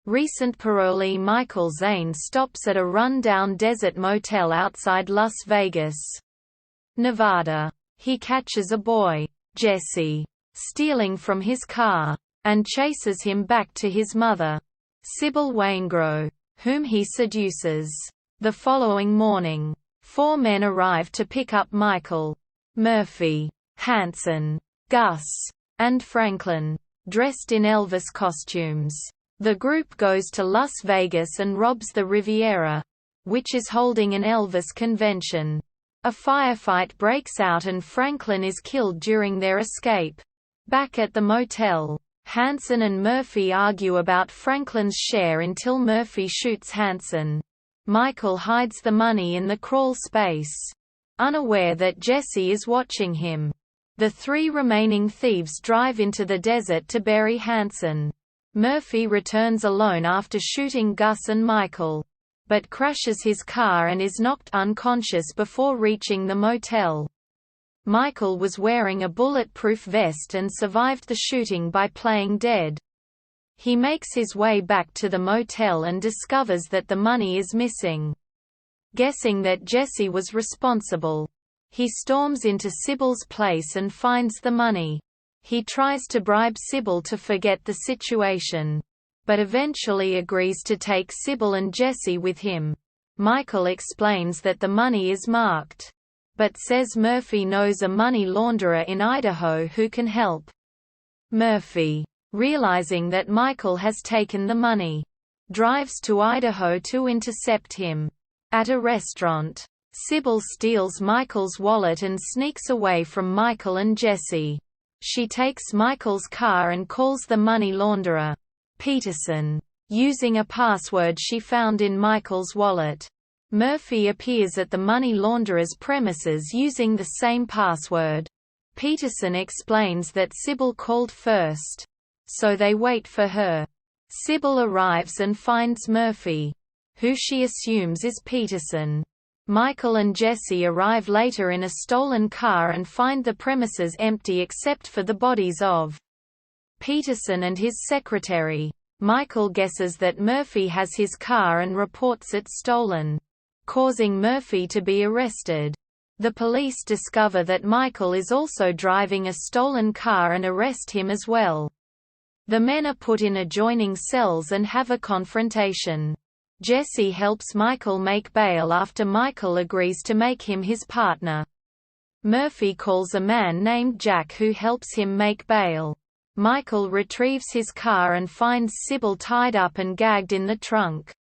Recent parolee Michael Zane stops at a run-down desert motel outside Las Vegas, Nevada. He catches a boy, Jesse, stealing from his car, and chases him back to his mother, Sybil Waingro, whom he seduces. The following morning, 4 men arrive to pick up Michael: Murphy, Hanson, Gus, and Franklin, dressed in Elvis costumes. The group goes to Las Vegas and robs the Riviera, which is holding an Elvis convention. A firefight breaks out and Franklin is killed during their escape. Back at the motel, Hanson and Murphy argue about Franklin's share until Murphy shoots Hanson. Michael hides the money in the crawl space, unaware that Jesse is watching him. The 3 remaining thieves drive into the desert to bury Hanson. Murphy returns alone after shooting Gus and Michael, but crashes his car and is knocked unconscious before reaching the motel. Michael was wearing a bulletproof vest and survived the shooting by playing dead. He makes his way back to the motel and discovers that the money is missing. Guessing that Jesse was responsible, he storms into Sybil's place and finds the money. He tries to bribe Sybil to forget the situation, but eventually agrees to take Sybil and Jesse with him. Michael explains that the money is marked, but says Murphy knows a money launderer in Idaho who can help. Murphy, realizing that Michael has taken the money, drives to Idaho to intercept him. At a restaurant, Sybil steals Michael's wallet and sneaks away from Michael and Jesse. She takes Michael's car and calls the money launderer, Peterson, using a password she found in Michael's wallet. Murphy appears at the money launderer's premises using the same password. Peterson explains that Sybil called first, so they wait for her. Sybil arrives and finds Murphy, who she assumes is Peterson. Michael and Jesse arrive later in a stolen car and find the premises empty except for the bodies of Peterson and his secretary. Michael guesses that Murphy has his car and reports it stolen, causing Murphy to be arrested. The police discover that Michael is also driving a stolen car and arrest him as well. The men are put in adjoining cells and have a confrontation. Jesse helps Michael make bail after Michael agrees to make him his partner. Murphy calls a man named Jack who helps him make bail. Michael retrieves his car and finds Sybil tied up and gagged in the trunk.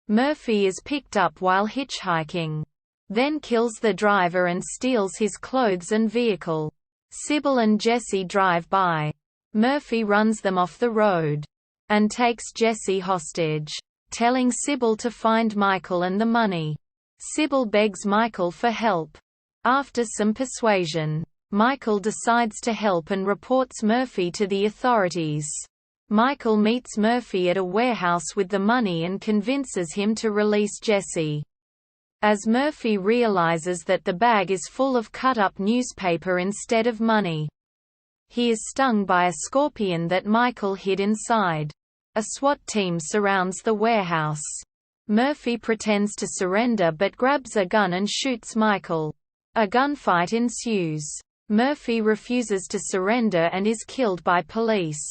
Murphy is picked up while hitchhiking, then kills the driver and steals his clothes and vehicle. Sybil and Jesse drive by. Murphy runs them off the road and takes Jesse hostage, telling Sybil to find Michael and the money. Sybil begs Michael for help. After some persuasion, Michael decides to help and reports Murphy to the authorities. Michael meets Murphy at a warehouse with the money and convinces him to release Jesse. As Murphy realizes that the bag is full of cut-up newspaper instead of money, he is stung by a scorpion that Michael hid inside. A SWAT team surrounds the warehouse. Murphy pretends to surrender but grabs a gun and shoots Michael. A gunfight ensues. Murphy refuses to surrender and is killed by police.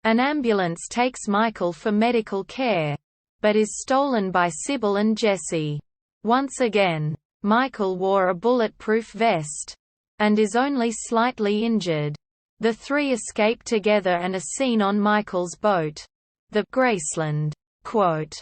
An ambulance takes Michael for medical care, but is stolen by Sybil and Jesse. Once again, Michael wore a bulletproof vest and is only slightly injured. The 3 escape together and are seen on Michael's boat, the Graceland, quote,